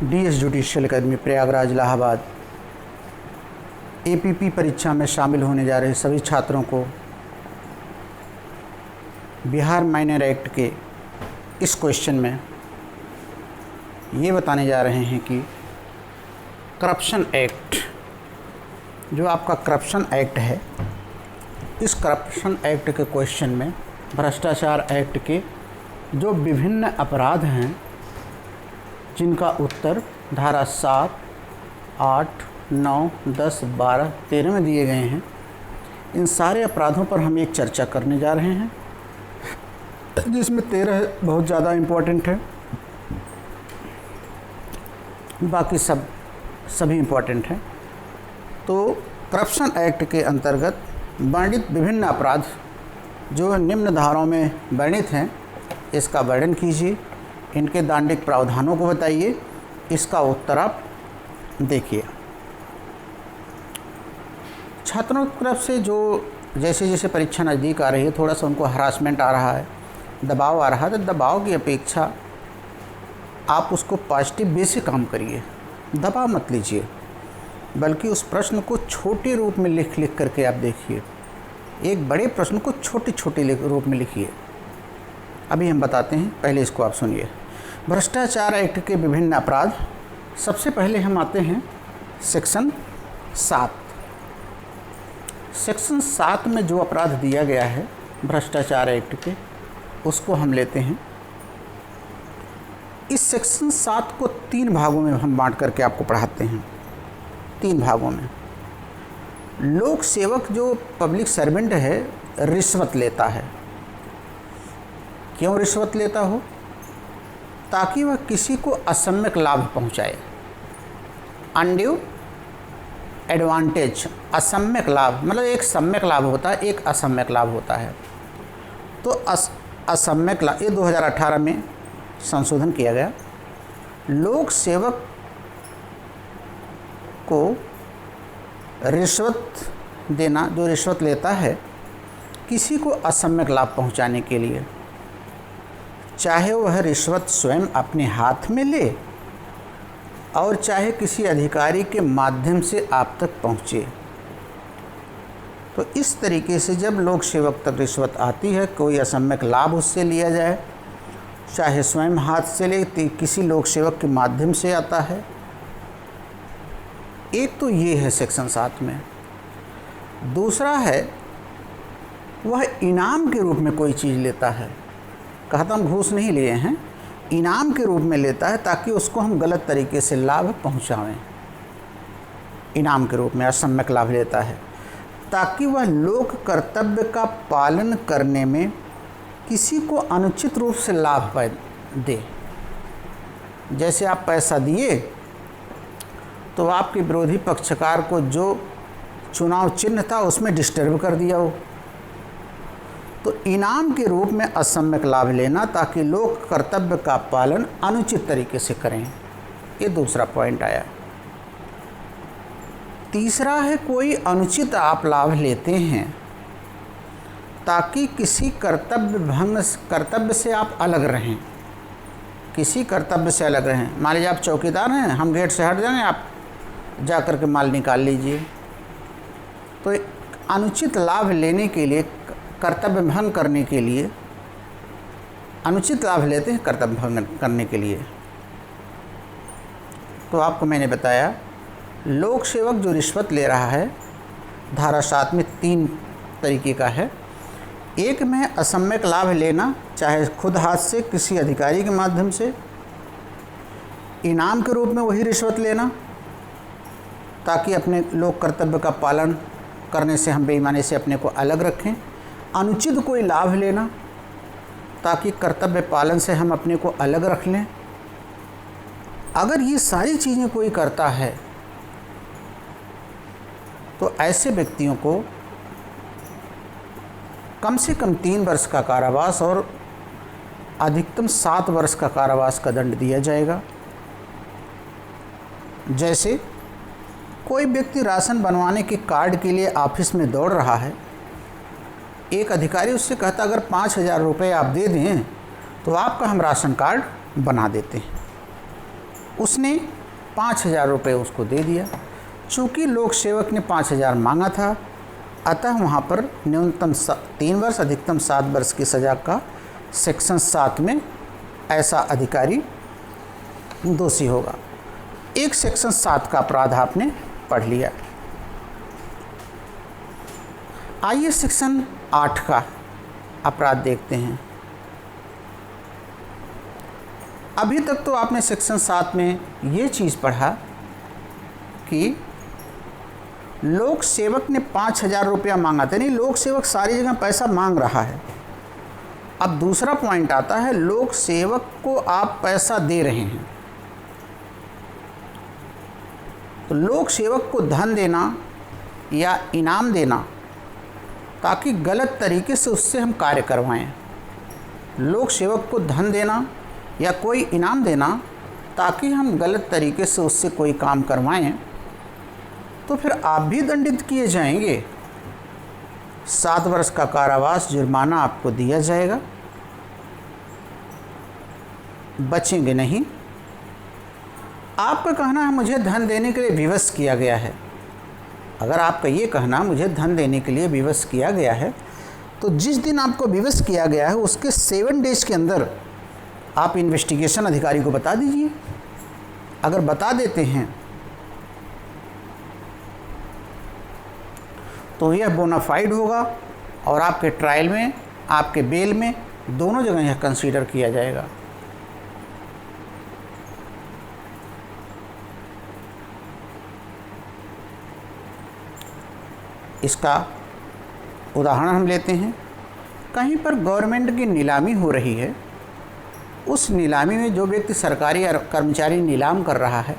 DS judicial academy Prayagraj Allahabad APP परीक्षा में शामिल होने जा रहे सभी छात्रों को बिहार माइनर एक्ट के इस क्वेश्चन में ये बताने जा रहे हैं कि करप्शन एक्ट, जो आपका करप्शन एक्ट है, इस करप्शन एक्ट के क्वेश्चन में भ्रष्टाचार एक्ट के जो विभिन्न अपराध हैं जिनका उत्तर धारा 7, 8, 9, 10, 12, 13 में दिए गए हैं, इन सारे अपराधों पर हम एक चर्चा करने जा रहे हैं, जिसमें 13 बहुत ज़्यादा इम्पोर्टेंट है, बाकी सभी इम्पोर्टेंट हैं। तो करप्शन एक्ट के अंतर्गत वर्णित विभिन्न अपराध जो निम्न धाराओं में वर्णित हैं, इसका वर्णन कीजिए, इनके दंडिक प्रावधानों को बताइए, इसका उत्तर आप देखिए। छात्रों की तरफ से जो जैसे जैसे परीक्षा नज़दीक आ रही है, थोड़ा सा उनको हरासमेंट आ रहा है, दबाव आ रहा है, तो दबाव की अपेक्षा आप उसको पॉजिटिव वे से काम करिए, दबाव मत लीजिए, बल्कि उस प्रश्न को छोटे रूप में लिख करके आप देखिए। एक बड़े प्रश्न को छोटे छोटे रूप में लिखिए। अभी हम बताते हैं, पहले इसको आप सुनिए। भ्रष्टाचार एक्ट के विभिन्न अपराध, सबसे पहले हम आते हैं सेक्शन 7। सेक्शन 7 में जो अपराध दिया गया है भ्रष्टाचार एक्ट के, उसको हम लेते हैं। इस सेक्शन 7 को 3 भागों में हम बांट करके आपको पढ़ाते हैं। 3 भागों में। लोक सेवक जो पब्लिक सर्वेंट है, रिश्वत लेता है। क्यों रिश्वत लेता हो? ताकि वह किसी को असम्यक लाभ पहुंचाए। अनड्यू एडवांटेज, असम्यक लाभ, मतलब एक सम्यक लाभ होता है, एक असम्यक लाभ होता है। तो असम्यक लाभ, ये 2018 में संशोधन किया गया। लोक सेवक को रिश्वत देना, जो रिश्वत लेता है किसी को असम्यक लाभ पहुंचाने के लिए, चाहे वह रिश्वत स्वयं अपने हाथ में ले और चाहे किसी अधिकारी के माध्यम से आप तक पहुंचे। तो इस तरीके से जब लोक सेवक तक रिश्वत आती है, कोई असम्यक लाभ उससे लिया जाए, चाहे स्वयं हाथ से ले, किसी लोक सेवक के माध्यम से आता है। एक तो ये है सेक्शन 7 में। दूसरा है वह इनाम के रूप में कोई चीज़ लेता है। कहता हम घूस नहीं लिए हैं, इनाम के रूप में लेता है ताकि उसको हम गलत तरीके से लाभ पहुंचाएं। इनाम के रूप में असम्यक लाभ लेता है ताकि वह लोक कर्तव्य का पालन करने में किसी को अनुचित रूप से लाभ दे। जैसे आप पैसा दिए तो आपके विरोधी पक्षकार को जो चुनाव चिन्ह था उसमें डिस्टर्ब कर दिया हो, तो इनाम के रूप में असम्यक लाभ लेना ताकि लोक कर्तव्य का पालन अनुचित तरीके से करें। ये दूसरा पॉइंट आया। तीसरा है कोई अनुचित आप लाभ लेते हैं ताकि किसी कर्तव्य से आप अलग रहें, किसी कर्तव्य से अलग रहें। मान लीजिए आप चौकीदार हैं, हम गेट से हट जाएंगे, आप जा कर के माल निकाल लीजिए। तो अनुचित लाभ लेने के लिए, कर्तव्य भंग करने के लिए, अनुचित लाभ लेते हैं कर्तव्य भंग करने के लिए। तो आपको मैंने बताया लोक सेवक जो रिश्वत ले रहा है, धारा 7 में 3 तरीके का है। एक में असम्यक लाभ लेना, चाहे खुद हाथ से, किसी अधिकारी के माध्यम से, इनाम के रूप में वही रिश्वत लेना ताकि अपने लोक कर्तव्य का पालन करने से हम बेईमानी से अपने को अलग रखें। अनुचित कोई लाभ लेना ताकि कर्तव्य पालन से हम अपने को अलग रख लें। अगर ये सारी चीज़ें कोई करता है तो ऐसे व्यक्तियों को कम से कम 3 वर्ष का कारावास और अधिकतम 7 वर्ष का कारावास का दंड दिया जाएगा। जैसे कोई व्यक्ति राशन बनवाने के कार्ड के लिए ऑफिस में दौड़ रहा है, एक अधिकारी उससे कहता अगर 5,000 रुपये आप दे दें तो आपका हम राशन कार्ड बना देते हैं। उसने 5,000 रुपये उसको दे दिया। चूँकि लोक सेवक ने 5,000 मांगा था, अतः वहाँ पर न्यूनतम 3 वर्ष अधिकतम 7 वर्ष की सज़ा का सेक्शन 7 में ऐसा अधिकारी दोषी होगा। एक सेक्शन 7 का अपराध आपने पढ़ लिया। आइए सेक्शन 8 का अपराध देखते हैं। अभी तक तो आपने सेक्शन 7 में ये चीज़ पढ़ा कि लोक सेवक ने 5,000 रुपया मांगा था, नहीं, लोक सेवक सारी जगह पैसा मांग रहा है। अब दूसरा पॉइंट आता है, लोक सेवक को आप पैसा दे रहे हैं, तो लोक सेवक को धन देना या इनाम देना ताकि गलत तरीके से उससे हम कार्य करवाएं। लोक सेवक को धन देना या कोई इनाम देना ताकि हम गलत तरीके से उससे कोई काम करवाएं, तो फिर आप भी दंडित किए जाएंगे। 7 वर्ष का कारावास, जुर्माना आपको दिया जाएगा, बचेंगे नहीं। आपका कहना है मुझे धन देने के लिए विवश किया गया है। अगर आपका ये कहना मुझे धन देने के लिए विवश किया गया है, तो जिस दिन आपको विवश किया गया है उसके 7 डेज के अंदर आप इन्वेस्टिगेशन अधिकारी को बता दीजिए। अगर बता देते हैं तो यह बोनाफाइड होगा और आपके ट्रायल में, आपके बेल में, दोनों जगह यह कंसीडर किया जाएगा। इसका उदाहरण हम लेते हैं। कहीं पर गवर्नमेंट की नीलामी हो रही है, उस नीलामी में जो व्यक्ति सरकारी कर्मचारी नीलाम कर रहा है,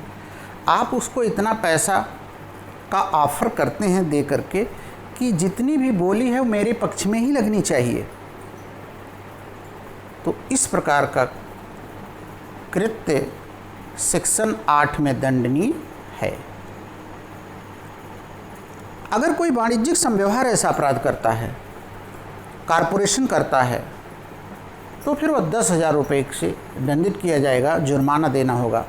आप उसको इतना पैसा का ऑफ़र करते हैं दे करके कि जितनी भी बोली है वो मेरे पक्ष में ही लगनी चाहिए, तो इस प्रकार का कृत्य सेक्शन 8 में दंडनीय है। अगर कोई वाणिज्यिक संव्यवहार ऐसा अपराध करता है, कारपोरेशन करता है, तो फिर वह 10,000 रुपये से दंडित किया जाएगा, जुर्माना देना होगा।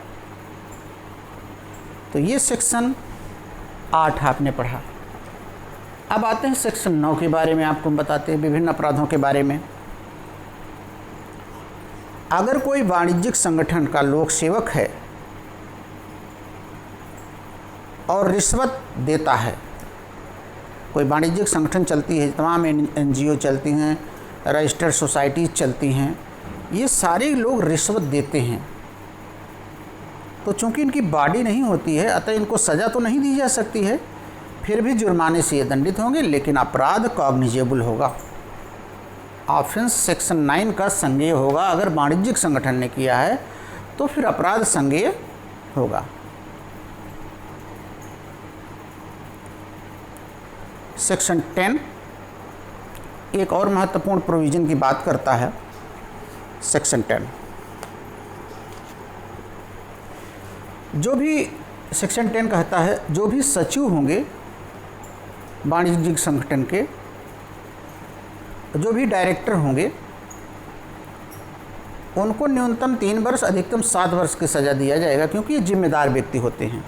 तो ये सेक्शन 8 आपने पढ़ा। अब आते हैं सेक्शन 9 के बारे में, आपको बताते हैं विभिन्न अपराधों के बारे में। अगर कोई वाणिज्यिक संगठन का लोक सेवक है और रिश्वत देता है, कोई वाणिज्यिक संगठन चलती है, तमाम NGO चलती हैं, रजिस्टर्ड सोसाइटीज़ चलती हैं, ये सारे लोग रिश्वत देते हैं, तो चूंकि इनकी बॉडी नहीं होती है अतः इनको सज़ा तो नहीं दी जा सकती है, फिर भी जुर्माने से ये दंडित होंगे, लेकिन अपराध कॉग्निजेबल होगा। ऑफेंस सेक्शन 9 का संज्ञेय होगा। अगर वाणिज्यिक संगठन ने किया है तो फिर अपराध संज्ञेय होगा। सेक्शन 10 एक और महत्वपूर्ण प्रोविज़न की बात करता है। सेक्शन 10 जो भी सेक्शन 10 कहता है, जो भी सचिव होंगे वाणिज्यिक संगठन के, जो भी डायरेक्टर होंगे, उनको न्यूनतम 3 वर्ष अधिकतम 7 वर्ष की सज़ा दिया जाएगा, क्योंकि ये जिम्मेदार व्यक्ति होते हैं।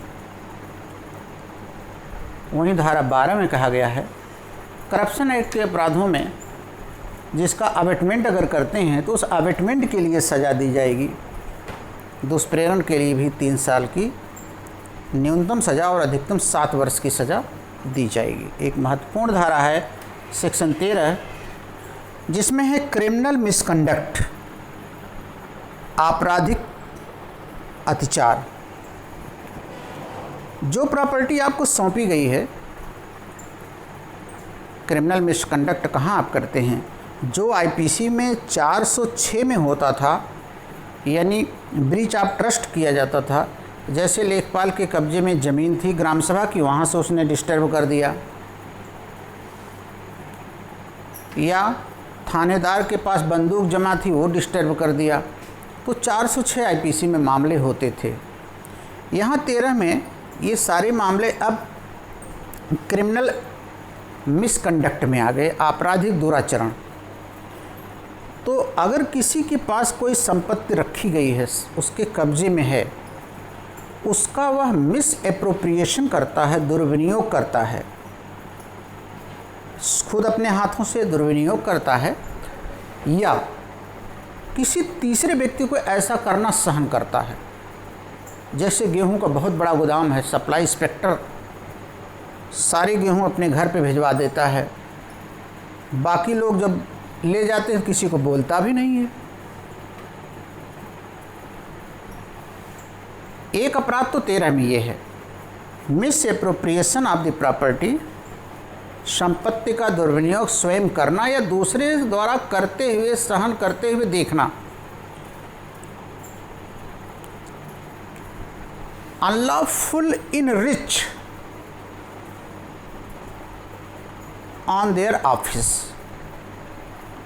वहीं धारा 12 में कहा गया है, करप्शन एक्ट के अपराधों में जिसका अबेटमेंट अगर करते हैं तो उस अबेटमेंट के लिए सज़ा दी जाएगी। दुष्प्रेरण के लिए भी 3 साल की न्यूनतम सज़ा और अधिकतम 7 वर्ष की सज़ा दी जाएगी। एक महत्वपूर्ण धारा है सेक्शन 13, जिसमें है क्रिमिनल मिसकंडक्ट, आपराधिक अत्याचार। जो प्रॉपर्टी आपको सौंपी गई है, क्रिमिनल मिसकंडक्ट कहाँ आप करते हैं? जो IPC में 406 में होता था, यानी ब्रीच ऑफ ट्रस्ट किया जाता था। जैसे लेखपाल के कब्जे में ज़मीन थी ग्राम सभा की, वहाँ से उसने डिस्टर्ब कर दिया, या थानेदार के पास बंदूक जमा थी वो डिस्टर्ब कर दिया, तो 406 IPC में मामले होते थे। यहाँ 13 में ये सारे मामले अब क्रिमिनल मिसकंडक्ट में आ गए, आपराधिक दुराचरण। तो अगर किसी के पास कोई संपत्ति रखी गई है, उसके कब्जे में है, उसका वह मिस एप्रोप्रिएशन करता है, दुर्विनियोग करता है, खुद अपने हाथों से दुर्विनियोग करता है या किसी तीसरे व्यक्ति को ऐसा करना सहन करता है। जैसे गेहूं का बहुत बड़ा गोदाम है, सप्लाई इंस्पेक्टर सारे गेहूं अपने घर पे भिजवा देता है, बाकी लोग जब ले जाते हैं किसी को बोलता भी नहीं है। एक अपराध तो 13 में ये है, miss appropriation of the property, संपत्ति का दुर्विनियोग स्वयं करना या दूसरे द्वारा करते हुए, सहन करते हुए देखना। Unlawful enrich on their office,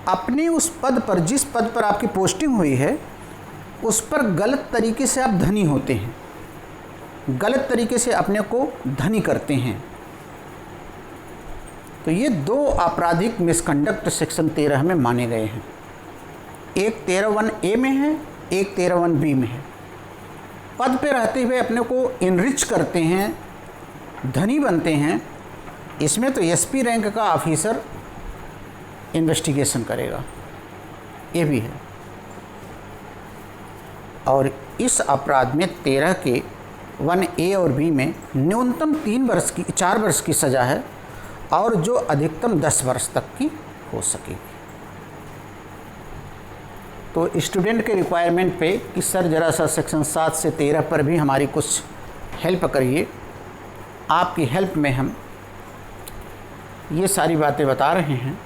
अपने उस पद पर, जिस पद पर आपकी पोस्टिंग हुई है उस पर गलत तरीके से आप धनी होते हैं, गलत तरीके से अपने को धनी करते हैं। तो ये 2 आपराधिक मिसकंडक्ट सेक्शन 13 में माने गए हैं। एक 13(1)A में है, एक 13(1)B में है। पद पे रहते हुए अपने को इनरिच करते हैं, धनी बनते हैं, इसमें तो एसपी रैंक का ऑफिसर इन्वेस्टिगेशन करेगा, ये भी है। और इस अपराध में 13 के 1A और B में न्यूनतम 4 वर्ष की सज़ा है और जो अधिकतम 10 वर्ष तक की हो सकेगी। तो स्टूडेंट के रिक्वायरमेंट पे कि सर ज़रा सा सेक्शन 7 से 13 पर भी हमारी कुछ हेल्प करिए, आपकी हेल्प में हम ये सारी बातें बता रहे हैं,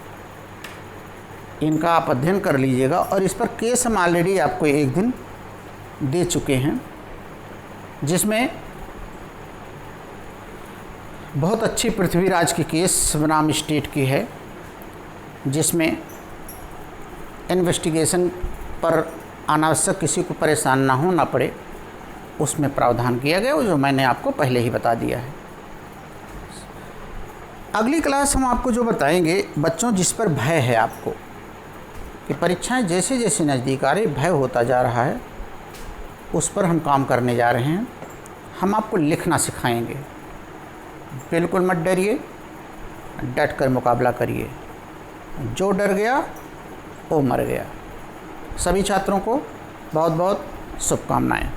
इनका आप अध्ययन कर लीजिएगा। और इस पर केस हम ऑलरेडी आपको एक दिन दे चुके हैं, जिसमें बहुत अच्छी पृथ्वीराज की केस बनाम स्टेट की है, जिसमें इन्वेस्टिगेशन पर अनावश्यक किसी को परेशान ना होना पड़े, उसमें प्रावधान किया गया, जो मैंने आपको पहले ही बता दिया है। अगली क्लास हम आपको जो बताएंगे बच्चों, जिस पर भय है आपको कि परीक्षाएं जैसे जैसे नज़दीक आ रही, भय होता जा रहा है, उस पर हम काम करने जा रहे हैं। हम आपको लिखना सिखाएंगे। बिल्कुल मत डरिए, डट कर मुकाबला करिए। जो डर गया वो मर गया। सभी छात्रों को बहुत बहुत शुभकामनाएं।